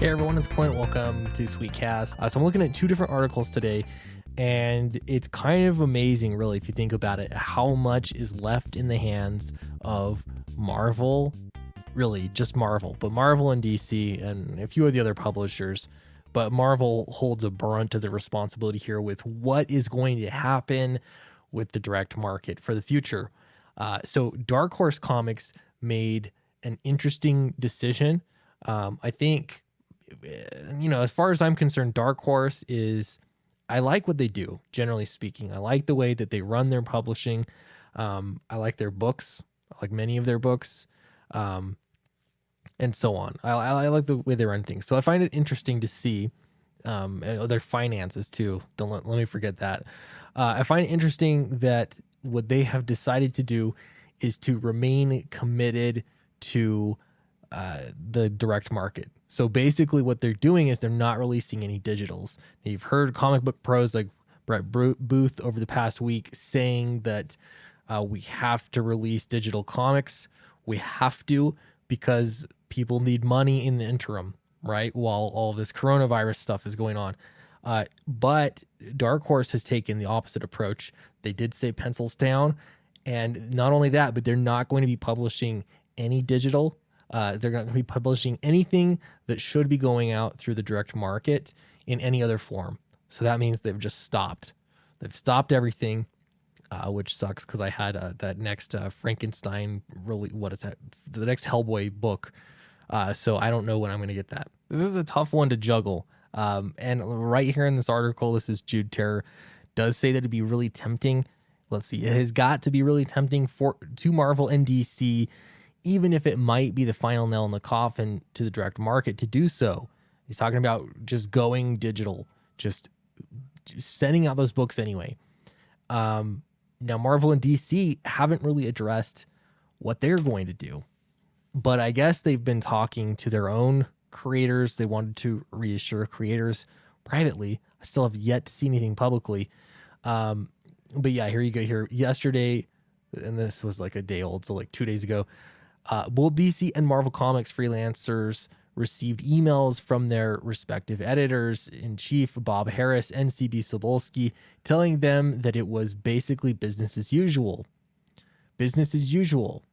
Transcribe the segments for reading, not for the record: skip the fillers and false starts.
Hey everyone, it's Clint. Welcome to Sweetcast. So I'm looking at two different articles today, and it's kind of amazing, really, if you think about it, how much is left in the hands of Marvel, really just Marvel, but Marvel and DC and a few of the other publishers. But Marvel holds a brunt of the responsibility here with what is going to happen with the direct market for the future. So Dark Horse Comics made an interesting decision. I think, as far as I'm concerned, Dark Horse I like what they do, generally speaking. I like the way that they run their publishing. I like their books. I like many of their books, and so on. I like the way they run things. So I find it interesting to see, and their finances too. Don't let me forget that. I find it interesting that what they have decided to do is to remain committed to the direct market. So basically what they're doing is they're not releasing any digitals. Now, you've heard comic book pros like Brett Booth over the past week saying that we have to release digital comics. We have to, because people need money in the interim, right? While all this coronavirus stuff is going on. But Dark Horse has taken the opposite approach. They did say pencils down. And not only that, but they're not going to be publishing any digital. They're not going to be publishing anything that should be going out through the direct market in any other form. So that means they've just stopped. They've stopped everything, which sucks because I had that next Frankenstein, really, what is that? The next Hellboy book. So I don't know when I'm going to get that. This is a tough one to juggle. And right here in this article, this is Jude Terror, does say that it'd be really tempting. Let's see. It has got to be really tempting to Marvel and DC, even if it might be the final nail in the coffin to the direct market to do so. He's talking about just going digital, just sending out those books anyway. Now, Marvel and DC haven't really addressed what they're going to do, but I guess they've been talking to their own creators. They wanted to reassure creators privately. I still have yet to see anything publicly. But yeah, here you go. Here yesterday, and this was like a day old, so like 2 days ago, both DC and Marvel Comics freelancers received emails from their respective editors-in-chief, Bob Harris and CB Cebulski, telling them that it was basically business as usual. Business as usual.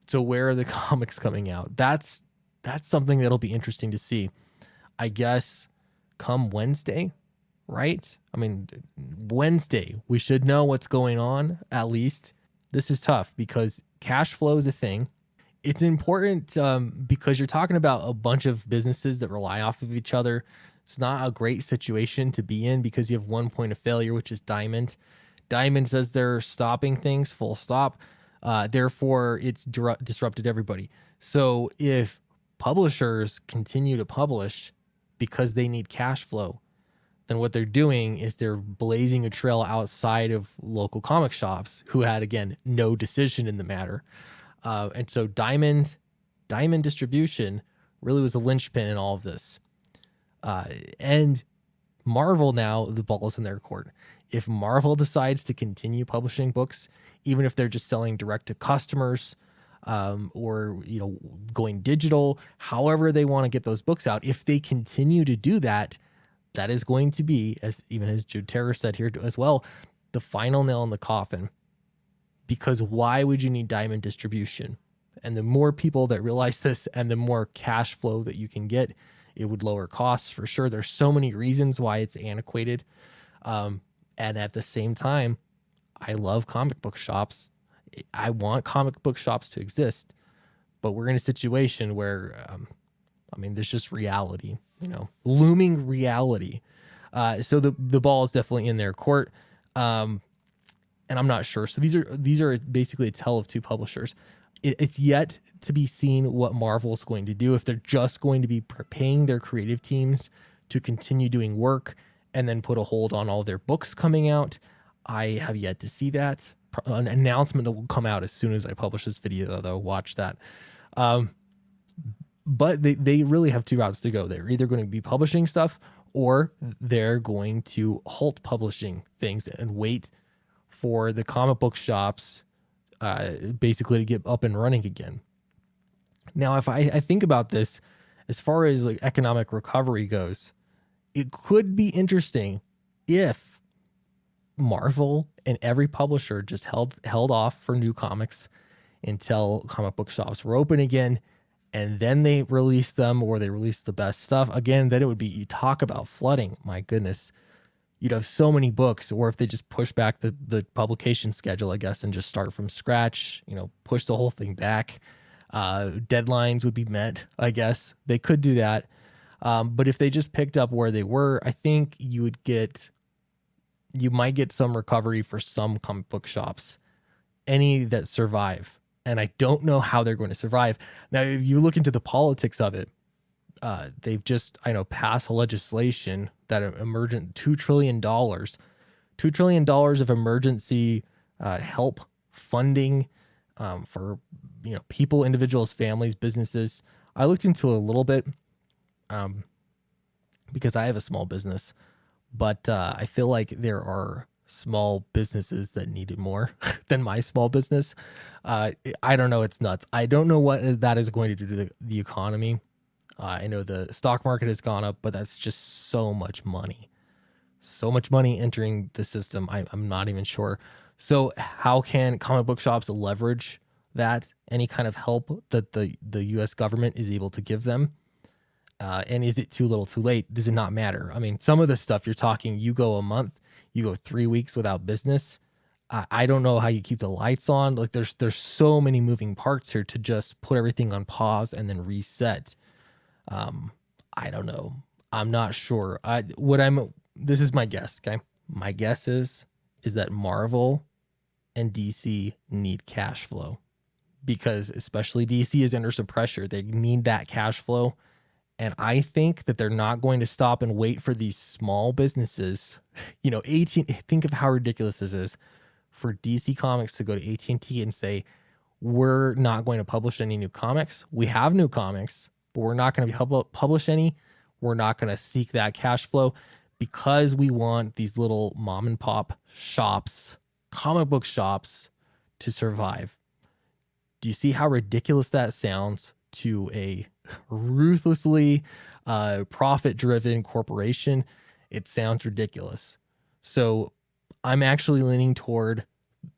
So where are the comics coming out? That's something that'll be interesting to see. I guess come Wednesday, right? I mean, Wednesday, we should know what's going on, at least. This is tough because cash flow is a thing. It's important because you're talking about a bunch of businesses that rely off of each other. It's not a great situation to be in because you have one point of failure, which is Diamond. Diamond says they're stopping things, full stop. Therefore, it's disrupted everybody. So if publishers continue to publish because they need cash flow, then what they're doing is they're blazing a trail outside of local comic shops who had, again, no decision in the matter. And so Diamond Distribution really was a linchpin in all of this. And Marvel now, the ball's in their court. If Marvel decides to continue publishing books, even if they're just selling direct to customers, or going digital, however they want to get those books out, if they continue to do that, that is going to be, as Jude Terror said here as well, the final nail in the coffin. Because why would you need Diamond Distribution? And the more people that realize this and the more cash flow that you can get, it would lower costs for sure. There's so many reasons why it's antiquated. And at the same time, I love comic book shops. I want comic book shops to exist, but we're in a situation where, there's just reality, looming reality. So the ball is definitely in their court. And I'm not sure. So these are basically a tale of two publishers. It's yet to be seen what Marvel is going to do, if they're just going to be paying their creative teams to continue doing work and then put a hold on all their books coming out. I have yet to see that. An announcement that will come out as soon as I publish this video, though. Watch that. But they really have two routes to go. They're either going to be publishing stuff or they're going to halt publishing things and wait for the comic book shops basically to get up and running again. Now, if I think about this, as far as like economic recovery goes, it could be interesting if Marvel and every publisher just held off for new comics until comic book shops were open again, and then they released them, or they released the best stuff again. Then it would be, you talk about flooding, my goodness, you'd have so many books. Or if they just push back the publication schedule, I guess, and just start from scratch, push the whole thing back, deadlines would be met, I guess. They could do that. But if they just picked up where they were, I think you might get some recovery for some comic book shops, any that survive. And I don't know how they're going to survive. Now, if you look into the politics of it, they've just, passed legislation that emergent $2 trillion of emergency help funding for people, individuals, families, businesses. I looked into a little bit because I have a small business, but I feel like there are small businesses that needed more than my small business. I don't know. It's nuts. I don't know what that is going to do to the economy. I know the stock market has gone up, but that's just so much money entering the system. I'm not even sure. So how can comic book shops leverage that? Any kind of help that the U.S. government is able to give them? And is it too little too late? Does it not matter? I mean, some of the stuff you're talking, you go a month, you go 3 weeks without business. I don't know how you keep the lights on. Like there's so many moving parts here to just put everything on pause and then reset. I don't know. I'm not sure. This is my guess. Okay. My guess is that Marvel and DC need cash flow, because especially DC is under some pressure. They need that cash flow. And I think that they're not going to stop and wait for these small businesses. Think of how ridiculous this is for DC Comics to go to AT&T and say, we're not going to publish any new comics. We have new comics, but we're not going to publish any. We're not going to seek that cash flow because we want these little mom and pop shops, comic book shops, to survive. Do you see how ridiculous that sounds to a ruthlessly profit-driven corporation? It sounds ridiculous. So I'm actually leaning toward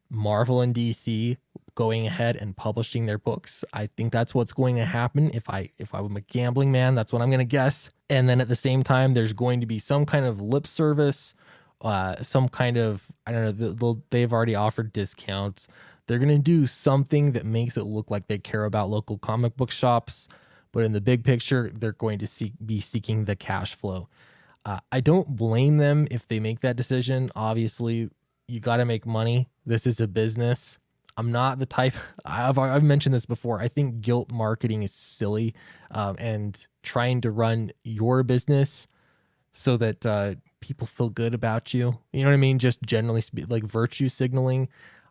Marvel and DC going ahead and publishing their books. I think that's what's going to happen. If I'm a gambling man, that's what I'm going to guess. And then at the same time, there's going to be some kind of lip service, some kind of, I don't know, they've already offered discounts. They're going to do something that makes it look like they care about local comic book shops. But in the big picture, they're going to be seeking the cash flow. I don't blame them if they make that decision. Obviously, you got to make money. This is a business. I'm not the type, I've mentioned this before. I think guilt marketing is silly, and trying to run your business so that people feel good about you. You know what I mean? Just generally like virtue signaling.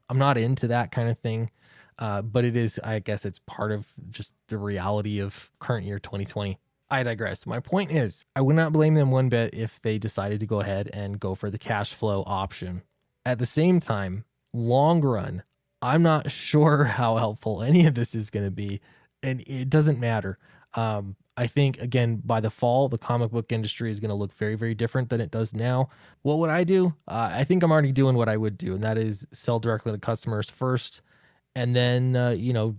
I'm not into that kind of thing. But it is, I guess it's part of just the reality of current year 2020. I digress. My point is, I would not blame them one bit if they decided to go ahead and go for the cash flow option. At the same time, long run, I'm not sure how helpful any of this is going to be, and it doesn't matter. I think, again, by the fall, the comic book industry is going to look very, very different than it does now. What would I do? I think I'm already doing what I would do, and that is sell directly to customers first. And then,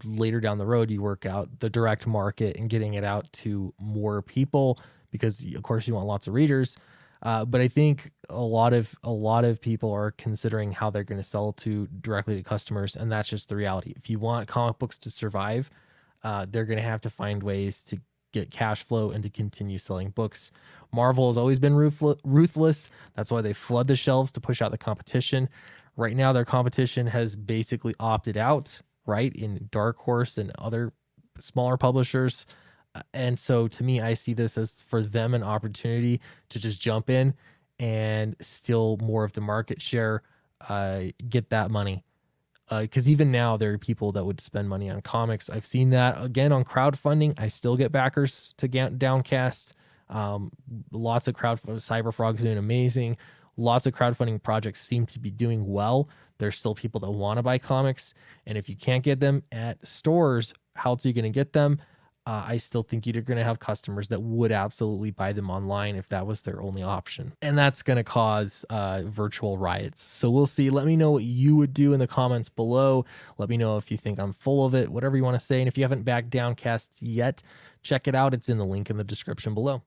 later down the road, you work out the direct market and getting it out to more people because, of course, you want lots of readers. But I think a lot of people are considering how they're going to sell directly to customers. And that's just the reality. If you want comic books to survive, they're going to have to find ways to get cash flow and to continue selling books. Marvel has always been ruthless. That's why they flood the shelves to push out the competition. Right now, their competition has basically opted out, right, in Dark Horse and other smaller publishers. And so to me, I see this as for them an opportunity to just jump in and steal more of the market share, get that money. Because even now, there are people that would spend money on comics. I've seen that, again, on crowdfunding. I still get backers to get Downcast. Lots of Cyberfrog's doing amazing. Lots of crowdfunding projects seem to be doing well. There's still people that want to buy comics. And if you can't get them at stores, how else are you going to get them? I still think you're going to have customers that would absolutely buy them online if that was their only option. And that's going to cause virtual riots. So we'll see. Let me know what you would do in the comments below. Let me know if you think I'm full of it, whatever you want to say. And if you haven't backed Downcast yet, check it out. It's in the link in the description below.